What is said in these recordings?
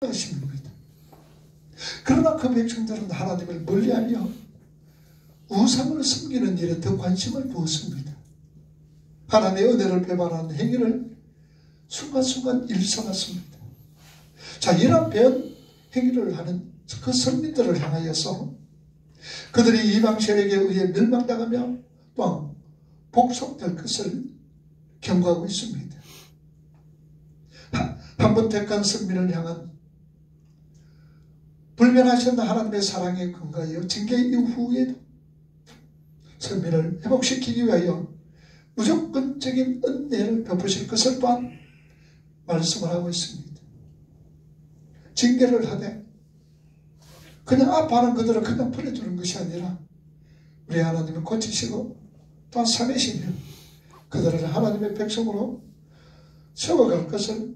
하십니다. 그러나 그 백성들은 하나님을 멀리하며 우상을 섬기는 일에 더 관심을 두었습니다. 하나님의 은혜를 배반하는 행위를 순간순간 일삼았습니다. 자, 이런 배은 행위를 하는 그 선민들을 향하여서 그들이 이방 세력에 의해 멸망당하며 또한 복속될 것을 경고하고 있습니다. 한번 택한 선민을 향한 불변하신 하나님의 사랑에 근거하여 징계 이후에도 선민을 회복시키기 위하여 무조건적인 은혜를 베푸실 것을 또한 말씀을 하고 있습니다. 징계를 하되 그냥 아파하는 그들을 그냥 보내두는 것이 아니라 우리 하나님을 고치시고 또한 살리시며 그들을 하나님의 백성으로 세워갈 것을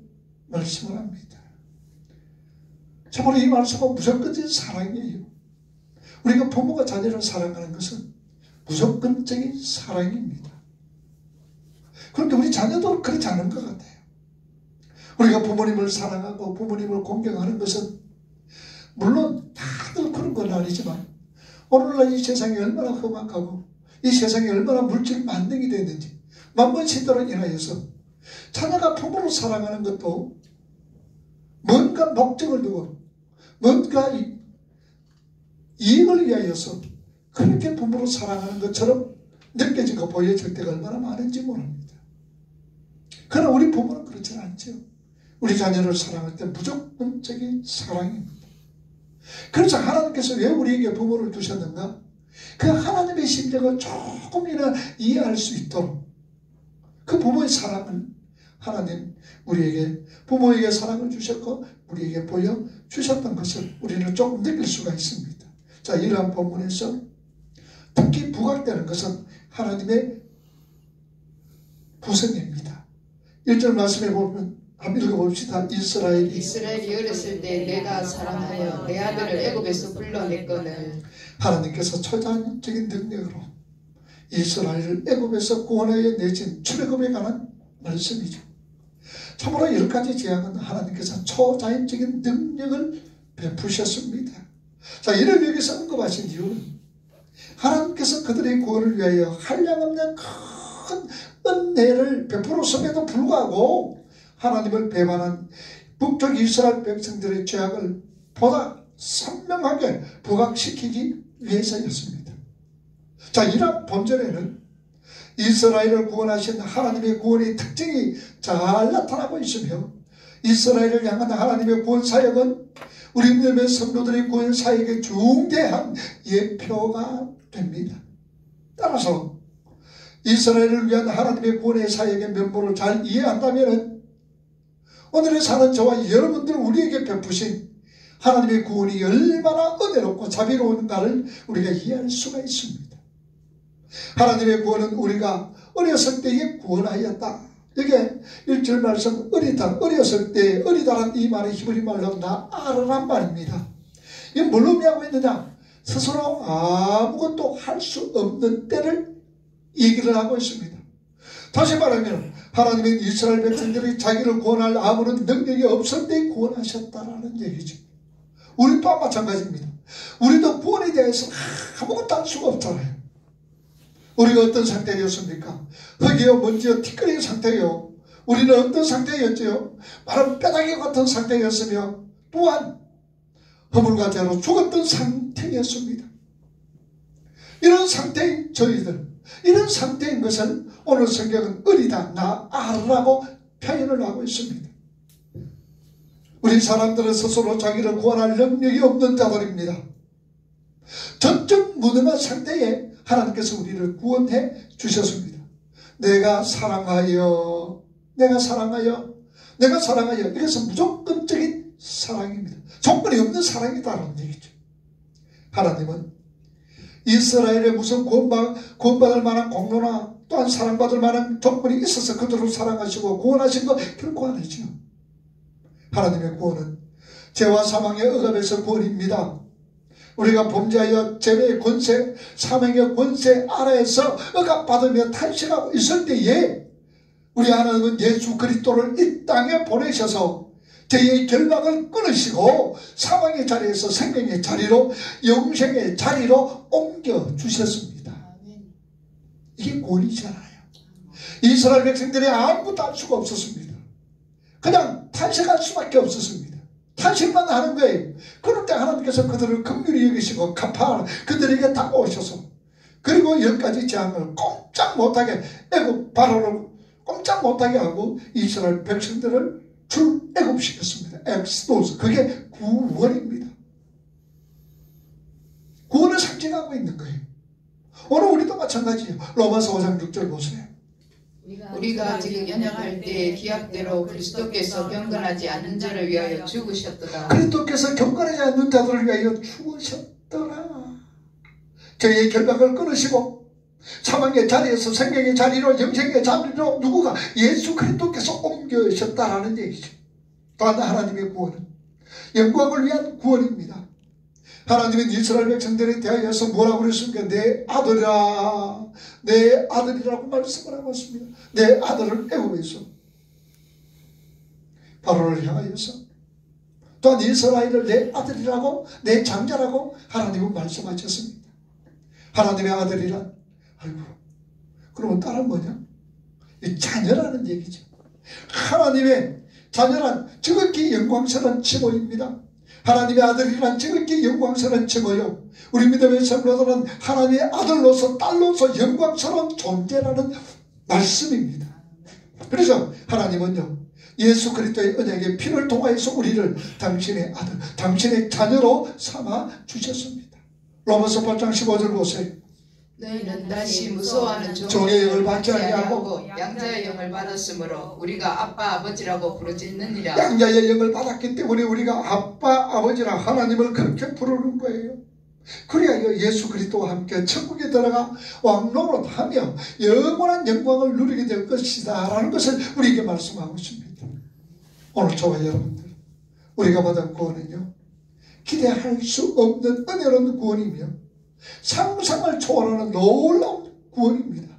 말씀을 합니다. 참으로 이 말씀은 무조건적인 사랑이에요. 우리가 부모가 자녀를 사랑하는 것은 무조건적인 사랑입니다. 그런데 우리 자녀도 그렇지 않은 것 같아요. 우리가 부모님을 사랑하고 부모님을 공경하는 것은 물론 다들 그런 건 아니지만 오늘날 이 세상이 얼마나 험악하고 이 세상이 얼마나 물질 만능이 됐는지 만번시대로 인하여서 자녀가 부모를 사랑하는 것도 뭔가 목적을 두고 뭔가 이익을 위하여서 그렇게 부모를 사랑하는 것처럼 느껴지고 보여질 때가 얼마나 많은지 모릅니다. 그러나 우리 부모는 그렇지는 않죠. 우리 자녀를 사랑할 때 무조건적인 사랑입니다. 그래서 하나님께서 왜 우리에게 부모를 두셨는가? 그 하나님의 심정을 조금이나 이해할 수 있도록 그 부모의 사랑을 하나님 우리에게 부모에게 사랑을 주셨고 우리에게 보여주셨던 것을 우리는 조금 느낄 수가 있습니다. 자, 이러한 본문에서 특히 부각되는 것은 하나님의 부성입니다. 1절 말씀에 보면 한번 읽어봅시다. 이스라엘이 어렸을 때 내가 사랑하여 내 아들을 애굽에서 불러냈거늘. 하나님께서 초자연적인 능력으로 이스라엘을 애굽에서 구원하여 내신 출애굽에 관한 말씀이죠. 참으로 10가지 재앙은 하나님께서 초자연적인 능력을 베푸셨습니다. 자, 이를 여기서 언급하신 이유는 하나님께서 그들의 구원을 위하여 한량없는 큰 은혜를 베풀었음에도 불구하고 하나님을 배반한 북쪽 이스라엘 백성들의 죄악을 보다 선명하게 부각시키기 위해서였습니다. 자, 이러한 본절에는 이스라엘을 구원하신 하나님의 구원의 특징이 잘 나타나고 있으며 이스라엘을 향한 하나님의 구원 사역은 우리 믿음의 성도들의 구원 사역의 중대한 예표가 됩니다. 따라서 이스라엘을 위한 하나님의 구원의 사역의 면모를 잘 이해한다면 오늘의 사는 저와 여러분들 우리에게 베푸신 하나님의 구원이 얼마나 은혜롭고 자비로운가를 우리가 이해할 수가 있습니다. 하나님의 구원은 우리가 어렸을 때에 구원하였다. 이게 1절 말씀 어렸을 때 어리다란 이 말의 히브리 말로 나아르란 말입니다. 이게 뭘 의미하고 있느냐? 스스로 아무것도 할 수 없는 때를 얘기를 하고 있습니다. 다시 말하면 하나님은 이스라엘 백성들이 자기를 구원할 아무런 능력이 없을 때 구원하셨다라는 얘기죠. 우리 또한 마찬가지입니다. 우리도 구원에 대해서 아무것도 할 수가 없잖아요. 우리가 어떤 상태였습니까? 흙이요 먼지요 티끌의 상태요. 우리는 어떤 상태였죠? 바로 뼈다귀 같은 상태였으며 또한 허물과 죄로 죽었던 상태였습니다. 이런 상태인 저희들, 이런 상태인 것을 오늘 성경은 어리다 나아라고 표현을 하고 있습니다. 우리 사람들은 스스로 자기를 구원할 능력이 없는 자들입니다. 전적 무능한 상태에 하나님께서 우리를 구원해 주셨습니다. 내가 사랑하여 이것은 무조건적인 사랑입니다. 조건이 없는 사랑이다라는 얘기죠. 하나님은 이스라엘에 무슨 구원받을 만한 공로나 또한 사랑받을 만한 조건이 있어서 그들을 사랑하시고 구원하신 거 결코 아니죠. 하나님의 구원은 죄와 사망의 억압에서 구원입니다. 우리가 범죄하여 죄의 권세, 사망의 권세 아래에서 억압받으며 탄식하고 있을 때에 우리 하나님은 예수 그리스도를 이 땅에 보내셔서 저희의 결박을 끊으시고 사망의 자리에서 생명의 자리로 영생의 자리로 옮겨주셨습니다. 이게 구원이잖아요. 이스라엘 백성들이 아무것도 할 수가 없었습니다. 그냥 탄식할 수밖에 없었습니다. 탄식만 하는 거예요. 그런데 하나님께서 그들을 긍휼히 여기시고 갚아 그들에게 다가오셔서 그리고 10가지 재앙을 꼼짝 못하게 애굽 바로를 꼼짝 못하게 하고 이스라엘 백성들을 출애굽시켰습니다. 엑스도스. 그게 구원입니다. 구원을 상징하고 있는 거예요. 오늘 우리도 마찬가지예요. 로마서 5장 6절 보세요. 우리가 지금 연약할 때 기약대로 그리스도께서 경건하지 않은 자를 위하여 죽으셨도다. 그리스도께서 경건하지 않는 자들을 위하여 죽으셨더라. 저희의 결박을 끊으시고 사망의 자리에서 생명의 자리로 영생의 자리로 누구가 예수 그리스도께서 옮겨셨다라는 얘기죠. 또한 하나님의 구원은 영광을 위한 구원입니다. 하나님은 이스라엘 백성들에 대하여서 뭐라고 그랬습니까? 내 아들이라, 내 아들이라고 말씀을 하고 있습니다. 내 아들을 애굽에서 바로를 향하여서 또한 이스라엘을 내 아들이라고, 내 장자라고 하나님은 말씀하셨습니다. 하나님의 아들이란, 아이고, 그러면 딸은 뭐냐? 이 자녀라는 얘기죠. 하나님의 자녀란 지극히 영광스러운 칭호입니다. 하나님의 아들이란 지극히 영광스러운 칭호요. 우리 믿음의 성도들은 하나님의 아들로서 딸로서 영광스러운 존재라는 말씀입니다. 그래서 하나님은요, 예수 그리스도의 언약의 피를 통하여서 우리를 당신의 아들, 당신의 자녀로 삼아 주셨습니다. 로마서 8장 15절 보세요. 너희는 다시 무서워하는 종의 영을 받지 아니하고 양자의 영을 받았으므로 우리가 아빠 아버지라고 부르짖느니라. 양자의 영을 받았기 때문에 우리가 아빠 아버지라 하나님을 그렇게 부르는 거예요. 그래야 예수 그리스도와 함께 천국에 들어가 왕노릇하며 영원한 영광을 누리게 될 것이다 라는 것을 우리에게 말씀하고 있습니다. 오늘 저와 여러분들, 우리가 받은 구원은요, 기대할 수 없는 은혜로운 구원이며 상상을 초월하는 놀라운 구원입니다.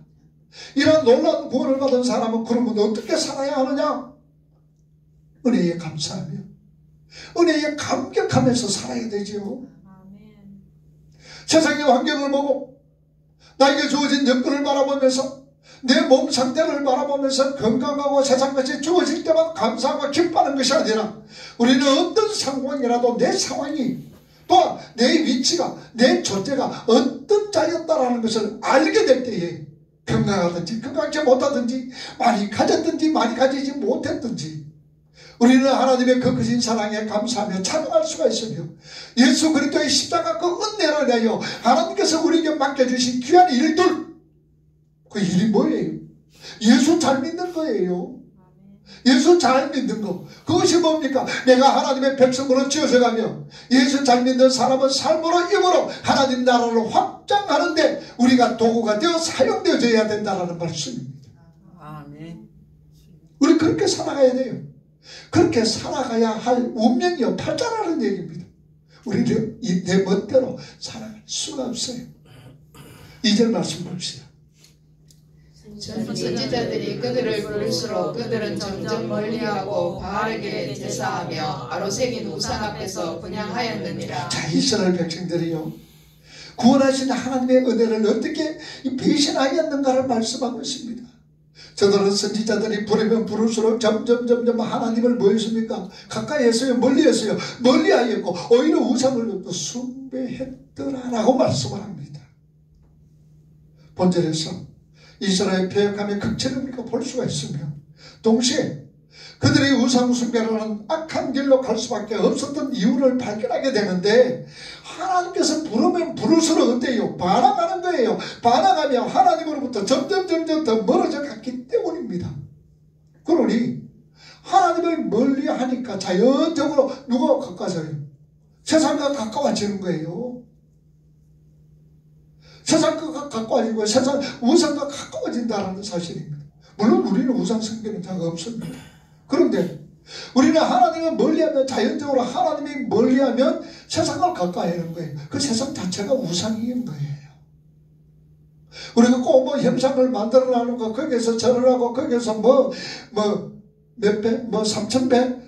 이런 놀라운 구원을 받은 사람은 그러면 어떻게 살아야 하느냐? 은혜에 감사하며 은혜에 감격하면서 살아야 되지요. 세상의 환경을 보고 나에게 주어진 여건을 바라보면서 내 몸 상태를 바라보면서 건강하고 세상같이 주어질 때만 감사하고 기뻐하는 것이 아니라 우리는 어떤 상황이라도 내 상황이 또 내 위치가 내 존재가 어떤 자였다라는 것을 알게 될 때에 건강하든지 건강하지 못하든지 많이 가졌든지 많이 가지지 못했든지 우리는 하나님의 그 크신 사랑에 감사하며 찬양할 수가 있으며 예수 그리스도의 십자가 그 은혜를 내어 하나님께서 우리에게 맡겨주신 귀한 일들, 그 일이 뭐예요? 예수 잘 믿는 거예요. 예수 잘 믿는 거. 그것이 뭡니까? 내가 하나님의 백성으로 지어져가며 예수 잘 믿는 사람은 삶으로 힘으로 하나님 나라를 확장하는데 우리가 도구가 되어 사용되어져야 된다는 말씀입니다. 아멘. 우리 그렇게 살아가야 돼요. 그렇게 살아가야 할 운명이요 팔자라는 얘기입니다. 우리는 내 멋대로 살아갈 수가 없어요. 2절 말씀 봅시다. 선지자들이 그들을 부를수록 그들은 점점 멀리하고 바알에게 제사하며 아로새긴 우상 앞에서 분향하였느니라. 자, 이스라엘 백성들이요, 구원하신 하나님의 은혜를 어떻게 배신하였는가를 말씀하고 있습니다. 저들은 선지자들이 부르면 부를수록 점점 하나님을 뭐 했습니까? 가까이 했어요? 멀리 했어요? 멀리 하였고 오히려 우상을 숭배했더라라고 말씀을 합니다. 본절에서 이스라엘 폐역함의 극치를 우리가 볼 수가 있으며 동시에 그들이 우상 숭배를 하는 악한 길로 갈 수밖에 없었던 이유를 발견하게 되는데 하나님께서 부르면 부를수록 어때요? 반항하는 거예요. 반항하며 하나님으로부터 점점 더 멀어져 갔기 때문입니다. 그러니 하나님을 멀리하니까 자연적으로 누가 가까워져요? 세상과 가까워지는 거예요. 세상과 가까워지고 세상 우상과 가까워진다는 사실입니다. 물론 우리는 우상 숭배는 잘 없습니다. 그런데 우리는 하나님을 멀리하면 자연적으로 하나님이 멀리하면 세상을 가까이 하는 거예요. 그 세상 자체가 우상인 거예요. 우리가 꼭 뭐 형상을 만들어 놔는 거, 거기에서 절을 하고 거기에서 몇 배, 3,000배,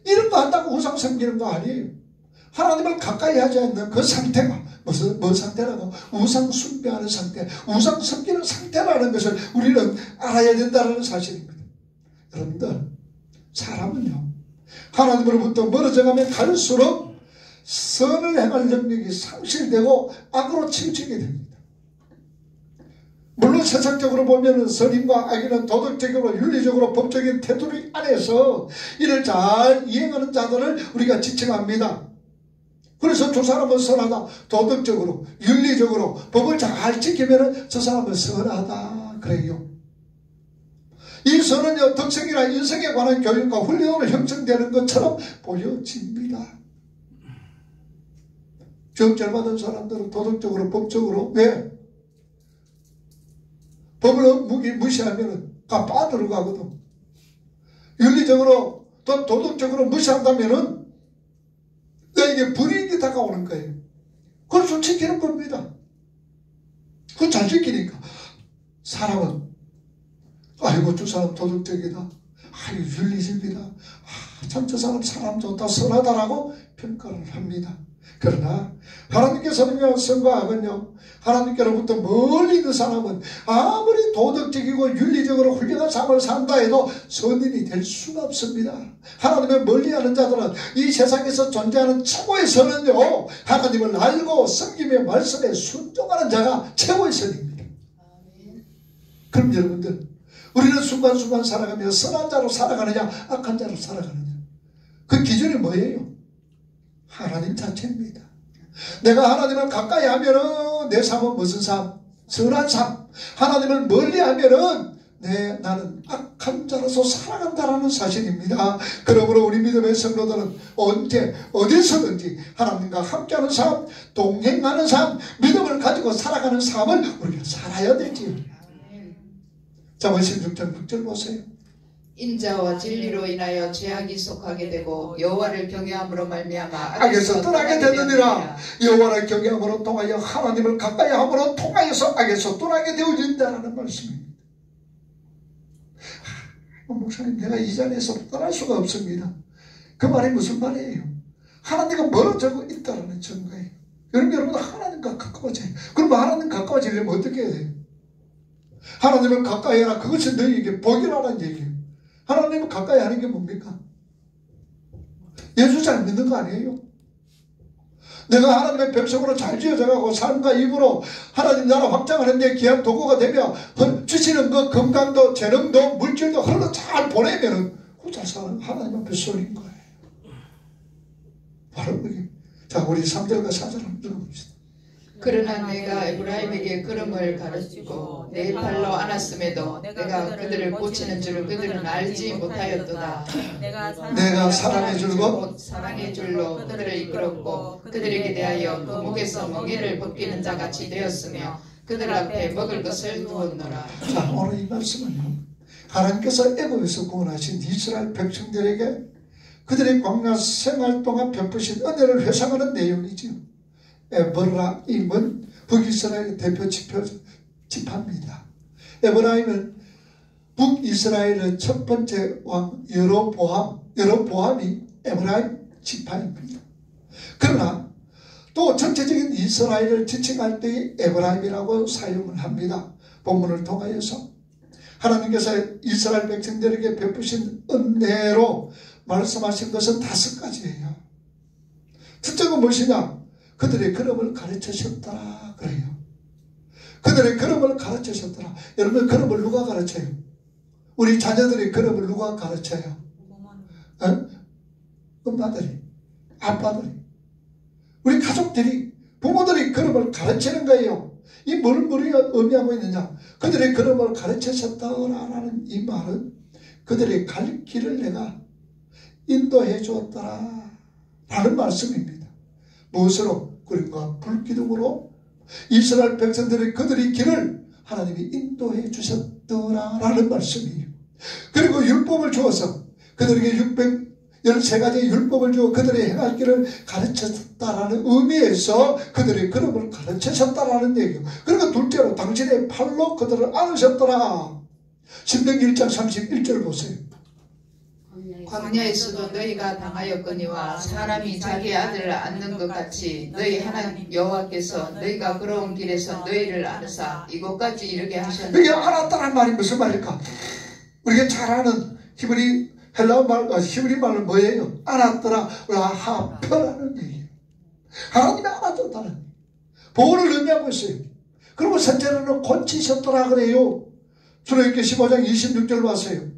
이런 거 한다고 우상 섬기는 거 아니에요. 하나님을 가까이 하지 않는 그 상태가 뭐 상태라고? 우상 숭배하는 상태, 우상 섬기는 상태라는 것을 우리는 알아야 된다는 사실입니다. 여러분들, 사람은요, 하나님으로부터 멀어져가면 갈수록 선을 행할 능력이 상실되고 악으로 치우치게 됩니다. 물론 세상적으로 보면 선인과 악인은 도덕적으로 윤리적으로 법적인 테두리 안에서 이를 잘 이행하는 자들을 우리가 지칭합니다. 그래서 저 사람은 선하다, 도덕적으로 윤리적으로 법을 잘 지키면 저 사람은 선하다 그래요. 이 선은요, 덕성이나 인성에 관한 교육과 훈련으로 형성되는 것처럼 보여집니다. 정죄를 받은 사람들은 도덕적으로 법적으로 왜? 법을 무시하면 다 빠들어가거든. 윤리적으로 또 도덕적으로 무시한다면은 너에게 불이익이 다가오는 거예요. 그걸 좀 지키는 겁니다. 그걸 잘 지키니까 사람은 아이고 저 사람 도덕적이다, 아이고 윤리적이다, 참 저 사람 좋다, 선하다라고 평가를 합니다. 그러나 하나님께서는요, 선과 악은요, 하나님께로부터 멀리 있는 사람은 아무리 도덕적이고 윤리적으로 훌륭한 삶을 산다 해도 선인이 될 수가 없습니다. 하나님을 멀리하는 자들은 이 세상에서 존재하는 최고의 선은요, 하나님을 알고 섬김의 말씀에 순종하는 자가 최고의 선입니다. 그럼 여러분들, 우리는 순간순간 살아가며 선한 자로 살아가느냐 악한 자로 살아가느냐, 그 기준이 뭐예요? 하나님 자체입니다. 내가 하나님을 가까이 하면은 내 삶은 무슨 삶? 선한 삶. 하나님을 멀리 하면은 나는 악한 자로서 살아간다라는 사실입니다. 그러므로 우리 믿음의 성도들은 언제 어디서든지 하나님과 함께하는 삶, 동행하는 삶, 믿음을 가지고 살아가는 삶을 우리가 살아야 되지요. 잠언 16장 6절 보세요. 인자와 진리로 인하여 죄악이 속하게 되고 여호와를 경외함으로 말미암아 악에서 떠나게 되느니라. 여호와를 경외함으로 통하여 하나님을 가까이 함으로 통하여서 악에서 떠나게 되어진다는 말씀입니다. 목사님, 내가 이 자리에서 떠날 수가 없습니다. 그 말이 무슨 말이에요? 하나님과 멀어지고 있다는 증거예요. 여러분 하나님과 가까워져요. 그러면 하나님 가까워지려면 어떻게 해야 돼요? 하나님을 가까이 해라. 그것이 너희에게 복이라는 얘기예요. 하나님을 가까이 하는 게 뭡니까? 예수 잘 믿는 거 아니에요? 내가 하나님의 백성으로 잘 지어져가고 삶과 입으로 하나님 나라 확장하는 데 귀한 도구가 되며 주시는 그 건강도 재능도 물질도 흘러 잘 보내면은 잘 사는 하나님 앞에 쏠린 거예요. 바로 그게. 자, 우리 3절과 4절 한번 읽어봅시다. 그러나 내가 에브라임에게 걸음을 가르치고 내 팔로 안았음에도 내가 그들을 고치는 줄을 그들은 알지 못하였도다. 내가 사랑의 줄로 사랑의 줄로 그들을 이끌었고 그들에게 대하여 그 목에서 멍에를 벗기는 자같이 되었으며 그들 앞에 먹을 것을 두었노라. 자, 오늘 이 말씀은요, 하나님께서 애굽에서 구원하신 이스라엘 백성들에게 그들의 광야 생활 동안 베푸신 은혜를 회상하는 내용이지요. 에브라임은 북이스라엘의 대표 지파입니다. 에브라임은 북이스라엘의 첫 번째 왕 여로보암이 에브라임 지파입니다. 그러나 또 전체적인 이스라엘을 지칭할 때 에브라임이라고 사용을 합니다. 본문을 통하여서 하나님께서 이스라엘 백성들에게 베푸신 은혜로 말씀하신 것은 5가지예요. 첫째가 무엇이냐? 그들의 걸음을 가르치셨더라 그래요. 그들의 걸음을 가르치셨더라. 여러분, 걸음을 누가 가르쳐요? 우리 자녀들의 걸음을 누가 가르쳐요? 엄마들이, 아빠들이, 우리 가족들이, 부모들이 걸음을 가르치는 거예요. 이 뭘 의미하고 있느냐? 그들의 걸음을 가르치셨더라라는 이 말은 그들의 갈 길을 내가 인도해 주었더라 라는 말씀입니다. 무엇으로? 그러니까 불기둥으로 이스라엘 백성들의 그들의 길을 하나님이 인도해 주셨더라라는 말씀이에요. 그리고 율법을 주어서 그들에게 613가지의 율법을 주어 그들의 행할 길을 가르쳤다라는 의미에서 그들의 걸음을 가르치셨다라는 얘기예요. 그리고 둘째로 당신의 팔로 그들을 안으셨더라. 신명기 1장 31절 보세요. 광야에서도 너희가 당하였거니와 사람이 자기 아들을 안는 것 같이 너희 하나님 여호와께서 너희가 걸어온 길에서 너희를 안으사 이곳까지 이르게 하셨느니라. 여기 안았다는 말이 무슨 말일까? 우리가 잘 아는 히브리 헬라어 말, 히브리 말은 뭐예요? 안았더라 라하펴라는 얘기예요. 하나님이 안아줬다는 보호를 의미하고 있어요. 그리고 선제는 고치셨더라 그래요. 출애굽기 15장 26절 봤어요.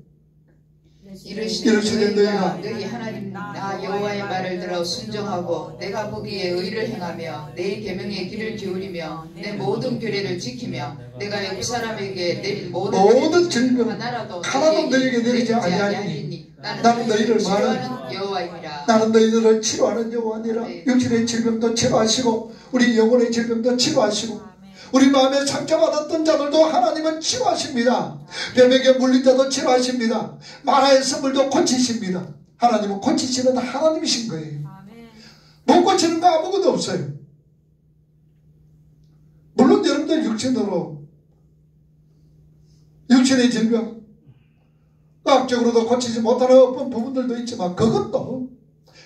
이르시되 너희가 너희 하나님 나 여호와의 말을 들어 순종하고 내가 보기에 의를 행하며 내 계명의 길을 기울이며 내 모든 규례를 지키며 내가 애굽 사람에게 내린 모든 질병 하나라도 너희에게 내리지 아니하리니 나는 너희를 치료하는 여호와이니라. 나는 너희들을 치료하는 여호와니라. 육신의 질병도 치료하시고 우리 영혼의 질병도 치료하시고 우리 마음에 상처받았던 자들도 하나님은 치료하십니다. 뱀에게 물린 자도 치료하십니다. 마라의 선물도 고치십니다. 하나님은 고치시는 하나님이신 거예요. 못 고치는 거 아무것도 없어요. 물론 여러분들 육신으로 육신의 질병 과학적으로도 고치지 못하는 어떤 부분들도 있지만 그것도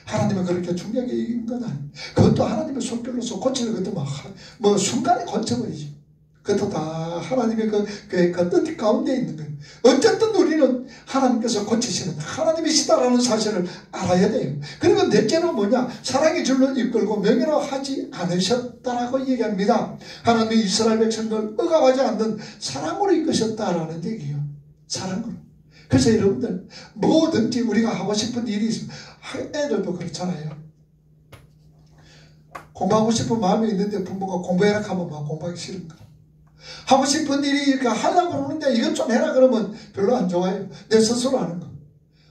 하나님은 그렇게 중요하게 이긴 건 아니에요. 그것도 하나님의 손길로서 고치는 것도 뭐 순간에 고쳐버리죠. 그것도 다 하나님의 그 뜻 가운데 있는 거예요. 어쨌든 우리는 하나님께서 고치시는 하나님이시다라는 사실을 알아야 돼요. 그리고 넷째는 뭐냐? 사랑의 줄로 이끌고 명예로 하지 않으셨다라고 얘기합니다. 하나님이 이스라엘 백성을 억압하지 않는 사랑으로 이끄셨다라는 얘기예요. 사랑으로. 그래서 여러분들 뭐든지 우리가 하고 싶은 일이 있으면 애들도 그렇잖아요. 공부하고 싶은 마음이 있는데 부모가 공부해라 하면 막 공부하기 싫은가. 하고 싶은 일이 이렇게 하려고 그러는데 이것 좀 해라 그러면 별로 안 좋아요. 내 스스로 하는 거.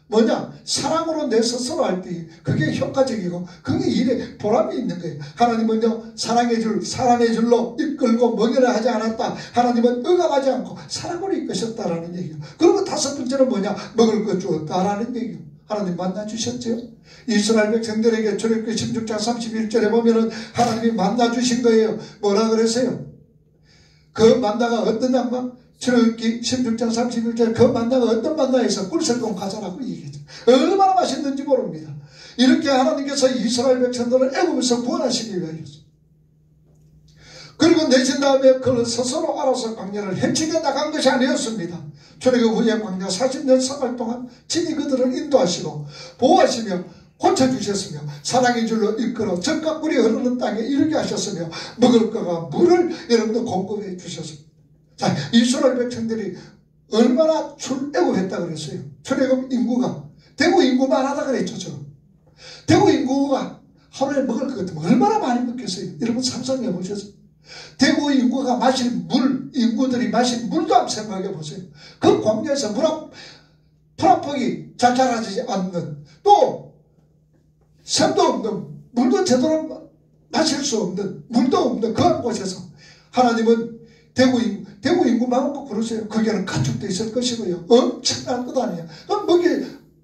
뭐냐? 사랑으로 내 스스로 할 때 그게 효과적이고 그게 일에 보람이 있는 거예요. 하나님은요 사랑의 줄로 이끌고 멍에를 하지 않았다. 하나님은 억압하지 않고 사랑으로 이끄셨다라는 얘기예요. 그리고 다섯 번째는 뭐냐? 먹을 것 주었다라는 얘기예요. 하나님 만나주셨죠. 이스라엘 백성들에게 출애굽기 16장 31절에 보면은 하나님이 만나주신 거예요. 뭐라 그랬어요? 그 만나가 어떤 양반? 출애굽기 16장 31절 그 만나가 어떤 만나에서 꿀설동 가자라고 얘기했죠. 얼마나 맛있는지 모릅니다. 이렇게 하나님께서 이스라엘 백성들을 애굽에서 구원하시기 위하였어요. 그리고 내신 다음에 그를 스스로 알아서 광야를 헤치게 나간 것이 아니었습니다. 출애굽 후에 광야 40년 생활 동안 친히 그들을 인도하시고 보호하시며 고쳐주셨으며 사랑의 줄로 이끌어 젖과 꿀이 흐르는 땅에 이르게 하셨으며 먹을 거가 물을 여러분들 공급해 주셨습니다. 자, 이스라엘 백성들이 얼마나 출애굽했다 그랬어요. 출애굽 인구가 대구 인구만 하다 그랬죠. 저. 대구 인구가 하루에 먹을 것 같으면 얼마나 많이 먹겠어요. 여러분 상상해 보셨어요? 대구 인구가 마실 물, 인구들이 마실 물도 한번 생각해 보세요. 그 광야에서 풀한폭이 잘 자라지 않는 또 샘도 없는 물도 제대로 마실 수 없는 물도 없는 그런 곳에서 하나님은 대구 인구만 먹고 그러세요. 거기에는 가축도 있을 것이고요. 엄청난 것 아니에요.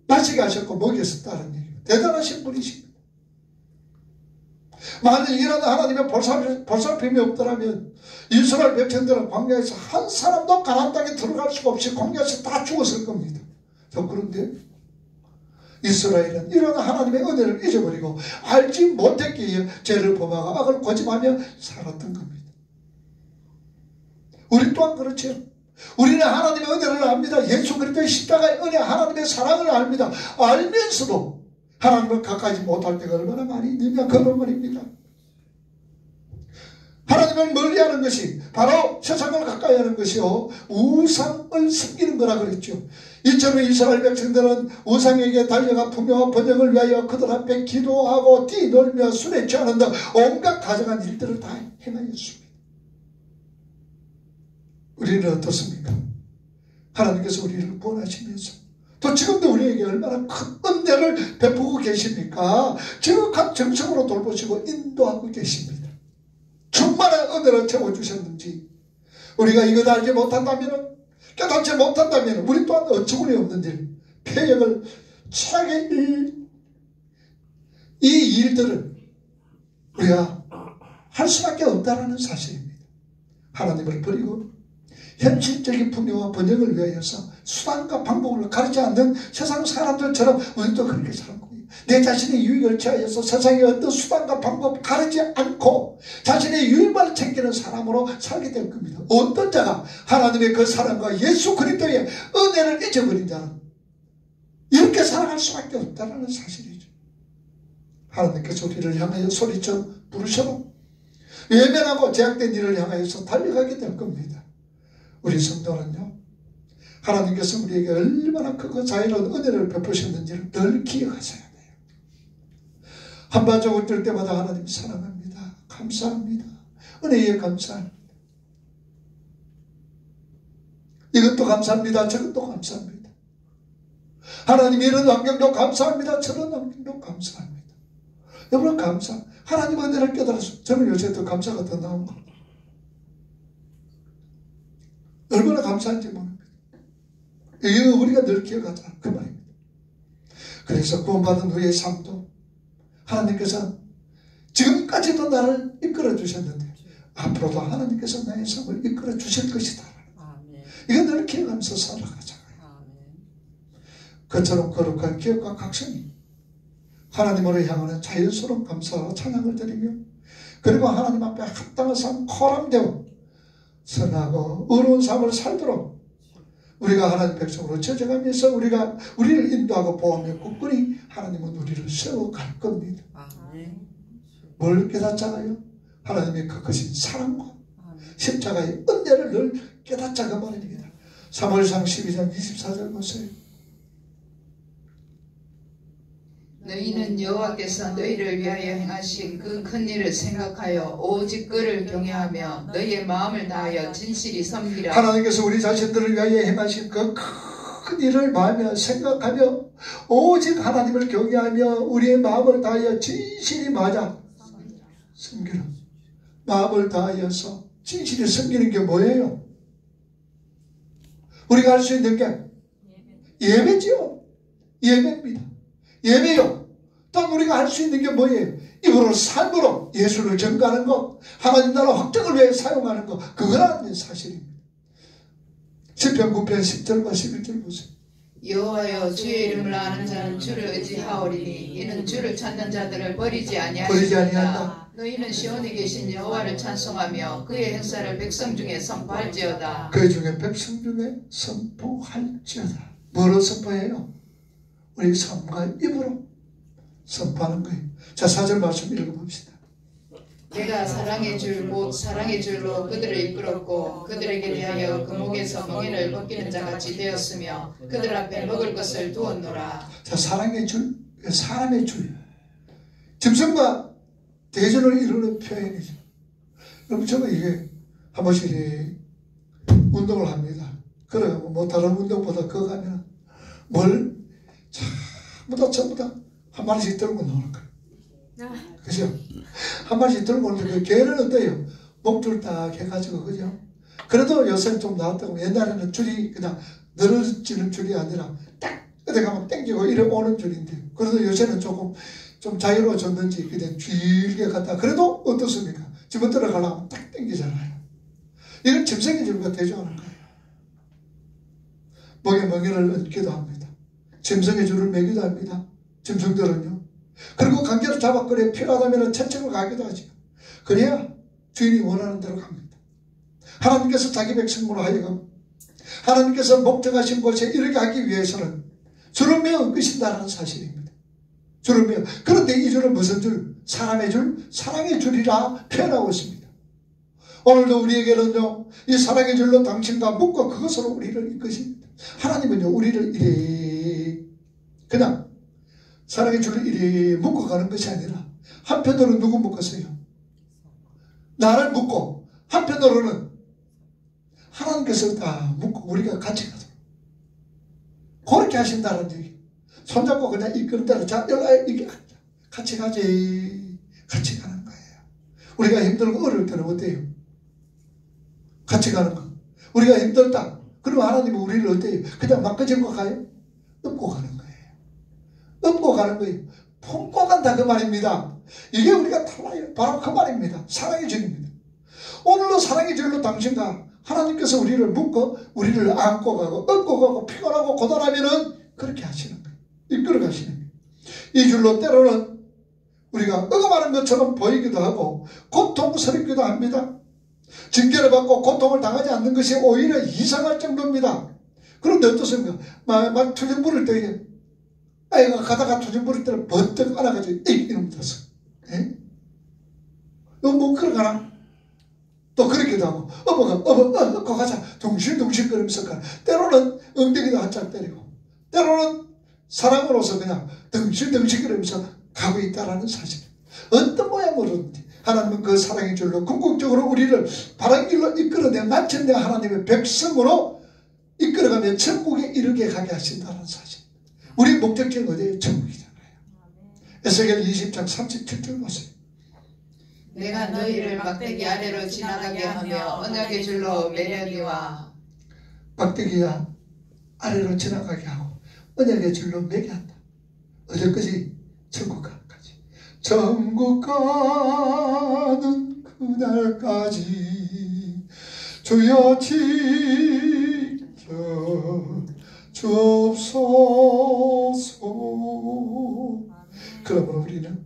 마시게 하셨고 먹였었다는 얘기예요. 대단하신 분이십니다. 만일 이런 하나님의 보살핌이 없더라면 이스라엘 백성들은 광야에서 한 사람도 가나안 땅에 들어갈 수가 없이 광야에서 다 죽었을 겁니다. 그런데 이스라엘은 이런 하나님의 은혜를 잊어버리고 알지 못했기에 죄를 범하고 악을 고집하며 살았던 겁니다. 우리 또한 그렇죠. 우리는 하나님의 은혜를 압니다. 예수 그리스도의 십자가의 은혜, 하나님의 사랑을 압니다. 알면서도 하나님을 가까이 못할 때가 얼마나 많이 있느냐 그런 말입니다. 하나님을 멀리하는 것이 바로 세상을 가까이 하는 것이요 우상을 섬기는 거라 그랬죠. 이처럼 이스라엘 백성들은 우상에게 달려가 풍요와 번영을 위하여 그들 앞에 기도하고 뛰놀며 술에 취하는 등 온갖 가증한 일들을 다 행하였습니다. 우리는 어떻습니까? 하나님께서 우리를 구원하시면서 또 지금도 우리에게 얼마나 큰 은혜를 베푸고 계십니까? 지극한 정성으로 돌보시고 인도하고 계십니다. 충만한 은혜를 채워주셨는지 우리가 이것 알지 못한다면 깨닫지 못한다면 우리 또한 어처구니 없는 일 폐역을 최악의 이 일들을 우리가 할 수밖에 없다는 사실입니다. 하나님을 버리고 현실적인 풍요와 번영을 위하여서 수단과 방법을 가리지 않는 세상 사람들처럼 우리도 그렇게 살고 내 자신의 유익을 취하여서 세상의 어떤 수단과 방법 가리지 않고 자신의 유익만 챙기는 사람으로 살게 될 겁니다. 어떤 자가 하나님의 그 사랑과 예수 그리스도의 은혜를 잊어버린 자는 이렇게 살아갈 수밖에 없다는 사실이죠. 하나님께서 우리를 향하여 소리쳐 부르셔도 외면하고 제약된 일을 향하여서 달려가게 될 겁니다. 우리 성도는요, 하나님께서 우리에게 얼마나 크고 자유로운 은혜를 베푸셨는지를 늘 기억하셔야 돼요. 한반적으로 뜰 때마다 하나님 사랑합니다. 감사합니다. 은혜에 감사합니다. 이것도 감사합니다. 저것도 감사합니다. 하나님 이런 환경도 감사합니다. 저런 환경도 감사합니다. 여러분 감사. 하나님 은혜를 깨달아서 저는 요새 더 감사가 더 나온 거. 얼마나 감사한지 모릅니다. 이거 우리가 늘 기억하자 그 말입니다. 그래서 구원받은 후의 삶도 하나님께서 지금까지도 나를 이끌어 주셨는데 앞으로도 하나님께서 나의 삶을 이끌어 주실 것이다. 이건 늘 기억하면서 살아가잖아요. 그처럼 거룩한 기억과 각성이 하나님으로 향하는 자연스러운 감사와 찬양을 드리며 그리고 하나님 앞에 합당한 삶 코람되어 선하고 의로운 삶을 살도록 우리가 하나님 백성으로 쳐져가면서 우리를 인도하고 보호하며 굳건히 하나님은 우리를 세워갈 겁니다. 뭘 깨닫잖아요? 하나님의 그 크신 사랑과 십자가의 은혜를 늘 깨닫자가 말입니다. 3월상 12장 24절 보세요. 너희는 여호와께서 너희를 위하여 행하신 그 큰 일을 생각하여 오직 그를 경외하며 너희의 마음을 다하여 진실이 섬기라. 하나님께서 우리 자신들을 위하여 행하신 그 큰 일을 마음에 생각하며 오직 하나님을 경외하며 우리의 마음을 다하여 진실이 섬기라. 마음을 다하여서 진실이 섬기는 게 뭐예요? 우리가 할 수 있는 게 예배지요. 예배입니다. 예배요. 또 우리가 할 수 있는 게 뭐예요? 입으로 삶으로 예수를 전가하는 것, 하나님 나라 확정을 위해 사용하는 것, 그거라는 사실입니다. 시편 9편 10절과 11절 보세요. 여호와여 주의 이름을 아는 자는 주를 의지하오리니 이는 주를 찾는 자들을 버리지 아니하시리이다. 너희는 시온에 계신 여호와를 찬송하며 그의 행사를 백성 중에 선포할지어다. 그 중에 백성 중에 선포할지어다. 뭐로 선포해요? 우리 삶과 입으로 선포하는 거예요. 자, 4절 말씀 읽어봅시다. 내가 사랑의 줄 곧 사랑의 줄로 그들을 이끌었고 그들에게 대하여 그 목에서 멍에를 벗기는 자같이 되었으며 그들 앞에 먹을 것을 두었노라. 자, 사랑의 줄, 사람의 줄, 짐승과 대전을 이루는 표현이죠. 여러분 저는 이게 한 번씩 운동을 합니다. 그래 뭐 다른 운동보다 그거 가면 뭘 전부 다 한 마리씩 들고 나오는 거예요. 그죠? 한 마리씩 들고 오는데 그 개는 어때요? 목줄 딱 해가지고, 그죠? 그래도 요새는 좀 나왔다고. 옛날에는 줄이 그냥 늘어지는 줄이 아니라 딱 어디 가면 땡기고 이래 오는 줄인데, 그래도 요새는 조금 좀 자유로워졌는지 그냥 길게 갔다. 그래도 어떻습니까? 집어 들어가려면 딱 땡기잖아요. 이건 짐승의 줄과 대조하는 거예요. 목에 멍에를 얹기도 합니다. 짐승의 줄을 매기도 합니다. 짐승들은요. 그리고 강제로 잡아끌어 필요하다면 천천히 가기도 하죠. 그래야 주인이 원하는 대로 갑니다. 하나님께서 자기 백성으로 하여금 하나님께서 목적하신 곳에 이르게 하기 위해서는 줄을 매어 끄신다는 사실입니다. 줄을 매어. 그런데 이 줄은 무슨 줄? 사람의 줄? 사랑의 줄이라 표현하고 있습니다. 오늘도 우리에게는요, 이 사랑의 줄로 당신과 묶어 그것으로 우리를 이끄십니다. 하나님은요, 우리를 이래 그냥 사랑의 줄을 이래 묶어가는 것이 아니라 한편으로는 누구 묶었어요? 나를 묶고 한편으로는 하나님께서 다 묶고 우리가 같이 가도록 그렇게 하신다는 얘기. 손잡고 그냥 이끄는 대로 자 이게 같이 가지. 같이 가는 거예요. 우리가 힘들고 어려울 때는 어때요? 같이 가는 거. 우리가 힘들다. 그럼 하나님은 우리를 어때요? 그냥 막 그질고 가요? 업고 가는 거예요. 업고 가는 거예요. 품고 간다 그 말입니다. 이게 우리가 달라요. 바로 그 말입니다. 사랑의 줄입니다. 오늘도 사랑의 줄로 당신과 하나님께서 우리를 묶어 우리를 안고 가고 업고 가고 피곤하고 고단하면은 그렇게 하시는 거예요. 이끌어 가시는 거예요. 이 줄로 때로는 우리가 억압하는 것처럼 보이기도 하고 고통스럽기도 합니다. 징계를 받고 고통을 당하지 않는 것이 오히려 이상할 정도입니다. 그런데 어떻습니까? 막 투정 부를 때 아이가 가다가 투정 부를 때는 번뜩 안아가지고 이놈 묻었어. 너 뭐 그러가나? 또 그렇기도 하고 어버 가자 둥실둥실 거리면서 가. 때로는 엉덩이도 한짝 때리고 때로는 사랑으로서 그냥 둥실둥실 거리면서 가고 있다라는 사실. 어떤 모양으로든지 하나님은 그 사랑의 줄로 궁극적으로 우리를 바른 길로 이끌어내 마침내 하나님의 백성으로 이끌어가며 천국에 이르게 가게 하신다는 사실. 우리 목적지는 어디에요? 천국이잖아요. 에스겔 20장 37절 보세요. 내가 너희를 막대기 아래로 지나가게 하며 언약의 줄로 매려니와. 막대기야 아래로 지나가게 하고 언약의 줄로 매게 한다. 어디까지? 천국 가기까지. 천국 가는 그날까지 주여 지켜 주옵소서. 그러므로 우리는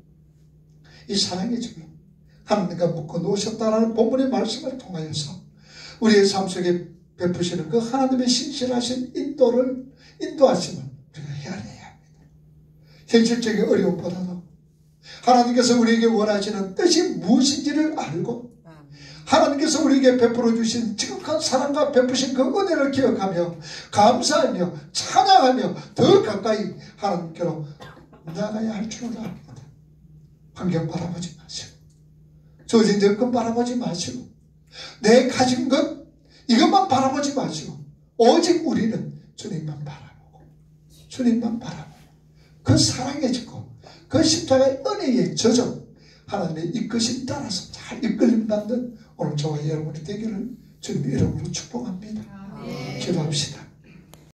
이 사랑의 줄로 하나님과 묶어 놓으셨다라는 본문의 말씀을 통하여서 우리의 삶 속에 베푸시는 그 하나님의 신실하신 인도하심을 우리가 헤아려야 합니다. 현실적인 어려움보다도 하나님께서 우리에게 원하시는 뜻이 무엇인지를 알고 하나님께서 우리에게 베풀어 주신 지극한 사랑과 베푸신 그 은혜를 기억하며 감사하며 찬양하며 더 가까이 하나님께로 나가야 할 줄을 압니다. 환경 바라보지 마시고 주어진 여건 바라보지 마시고 내 가진 것 이것만 바라보지 마시고 오직 우리는 주님만 바라보고 그 사랑에 젖고 그 십자가의 은혜에 젖어 하나님의 이끄심 따라서 잘 이끌림 받는 오늘 저와 여러분이 되기를 주님의 이름으로 축복합니다. 기도합시다.